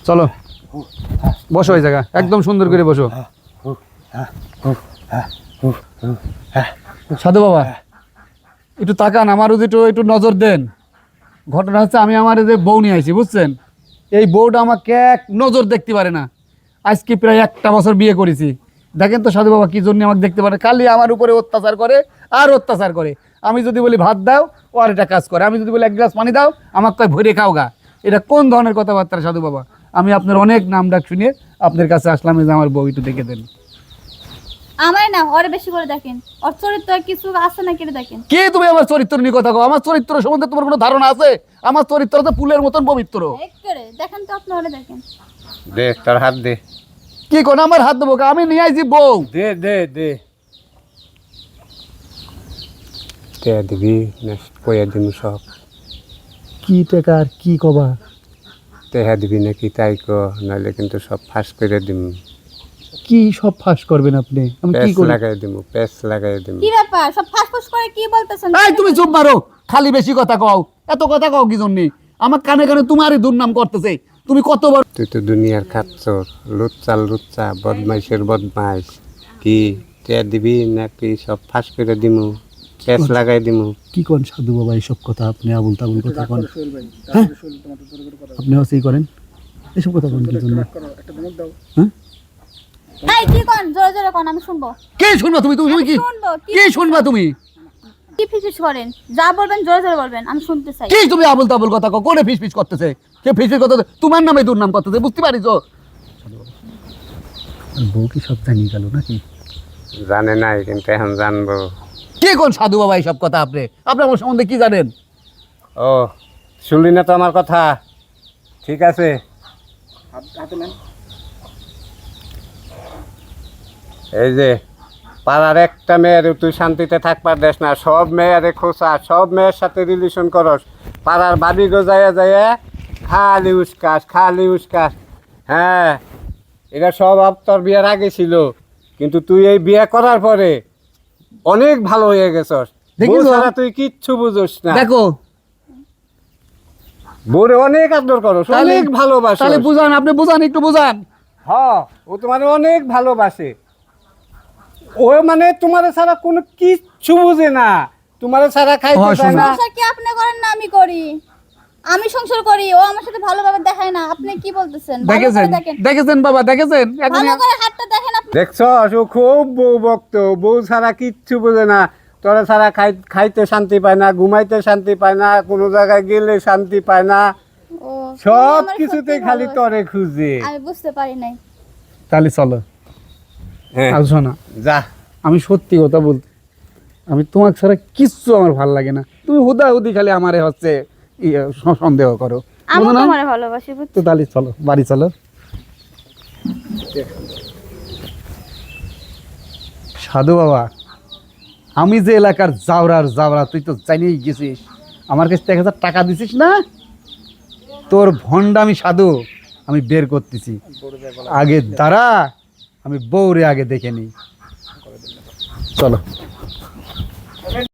চলো বসো ওই জায়গা, একদম সুন্দর করে বসো। সাধু বাবা একটু তাকান, আমার একটু নজর দেন। ঘটনা হচ্ছে আমি আমার যে বউ নিয়ে আইছি, বুঝছেন? এই বউটা আমাকে এক নজর দেখতে পারে না। আজকে প্রায় 1টা বছর বিয়ে করেছি। দেখেন তো সাধু বাবা কি জন্য আমাকে দেখতে পারে, খালি আমার উপরে অত্যাচার করে আর অত্যাচার করে। আমি যদি বলি ভাত দাও ও আর এটা কাজ করে, আমি যদি বলি 1 গ্লাস পানি দাও আমাকে কয় ভরে খাও গা। এটা কোন ধরনের কথাবার্তা সাধু বাবা? আমি আপনার অনেক নাম ডাক শুনে আপনার কাছে আসলাম যে আমার বউ একটু দেখে দেন। আমায় না ওরে বেশি করে দেখেন, ওর চরিত্র কিছু আছে না কেটে দেখেন। কে তুমি আমার চরিত্র নিয়ে কথা কও? আমার চরিত্র সম্বন্ধে তোমার কোনো ধারণা আছে? আমার চরিত্র তো ফুলের মতন পবিত্র। একেবারে দেখেন তো, আপনি ওরে দেখেন। দে তোর হাত দে। কি কোন আমার হাত দেবো? আমি নিয়ে আইছি বউ। দে দে দে তে দিবি না কইয়া দিমু সব। কি টাকা আর কি কবা? তেহা দিবি নাকি তাই ক, নাহলে কিন্তু সব ফাঁস করে দিমু। কি সব ফাঁস করবেন আপনি? আমি কি প্যাচ করি? লাগাই দিমু, প্যাচ লাগাই দিমু। কি ব্যাপার, সব ফাঁস করে কি বলতেছেন? এই তুমি চুপ মারো, খালি বেশি কথা কও। এত কথা কও কি জন্য? আমার কানে কানে তোমারই দুর্নাম করতেছে। তুমি কত বড়? তুই তো দুনিয়ার খাচ্ছর, লুচ্চাল লুচ্চা, বদমাইশের বদমাইশ। কি তে দিবি নাকি সব ফাঁস করে দিমু, প্যাচ লাগাই দিমু? কি কোন সাধু বাবা এইসব কথা? আপনি আবুল তাবুল কথা কোন? হ্যাঁ? আপনি হসেই করেন এসব কথা কোন কি জন্য? হ্যাঁ? এই কি কোন, জোরে জোরে কোন, আমি শুনবো। কে শুনবা তুমি? তুমি কি শুনবো কে শুনবা তুমি? কি ফিসফিস করেন? যা বলবেন জোরে জোরে বলবেন, আমি শুনতে চাই। কি তুমি আবুল তাবুল কথা কও? কোনে ফিসফিস করতেছে? কে ফিসফিস করতেছে? তোমার নামে দুর্নাম করতেছে, বুঝতে পারিছো? বউ কি সব জানিয়ে গেল নাকি? জানে নাই কিন্তু এখন জানবো। কে কোন সাধু বাবা এইসব কথা? আপনি আপনি আমার সম্বন্ধে কি জানেন? ও শুনলি না তো আমার কথা? ঠিক আছে, এই যে পাড়ার একটা মেয়ের তুই শান্তিতে থাকবার দেশ না, সব মেয়েরে খোঁচা, সব মেয়ের সাথে রিলেশন করস, পাড়ার বাড়ি গো যায় খালি উস্কাস খালি উস্কাস। হ্যাঁ, এটা সব তোর বিয়ের আগে ছিল, কিন্তু তুই এই বিয়ে করার পরে অনেক ভালো হয়ে গেছস। দেখিছো? বউ ছাড়া তুই কিচ্ছু বুঝোস না। দেখো বউরে অনেক আদর করস, অনেক ভালোবাসো। তাহলে বুঝান, আপনি বুঝান, একটু বুঝান। হ্যাঁ, ও তোমার অনেক ভালোবাসে। ও মানে তোমার ছাড়া কোনো কিচ্ছু বুঝে না, তোমার ছাড়া খাইতে হ্যাঁ, চায় না। সংসার কি আপনি করেন না আমি করি? আমি সংসার করি, ও আমার সাথে ভালোভাবে দেখায় না। আপনি কি বলতেছেন? ভালো দেখেছেন করে দেখেন, দেখেছেন বাবা, দেখেছেন এখন? ভালো করে হাতটা দেখেন আপনি। দেখছ, ও খুব বউ ভক্ত, বউ ছাড়া কিচ্ছু বোঝে না। তোরা ছাড়া খাইতে শান্তি পায় না, ঘুমাইতে শান্তি পায় না, কোনো জায়গায় গেলে শান্তি পায় না, ও সব আমার কিছুতে সত্যি খালি ভালোবাসে। তরে খুঁজে। আমি বুঝতে পারি নাই। তাহলে চলো। হ্যাঁ, আর শোনা, যা। আমি সত্যি কথা বলতে, আমি তোমার ছাড়া কিচ্ছু আমার ভালো লাগে না। তুমি হুদাহুদি খালি আমারে হচ্ছে সন্দেহ করো, আমি বুঝো না? তোমারে ভালোবাসি, তো বুঝছো? তাহলে চলো, বাড়ি চলো। সাধু বাবা, আমি যে এলাকার জাউরা তুই তো জানিয়ে গেছিস। আমার কাছে 1,000 টাকা দিছিস না? তোর ভণ্ডামি সাধু আমি বের করতেছি। আগে দাঁড়া, আমি বউরে আগে দেখে নিই। চলো।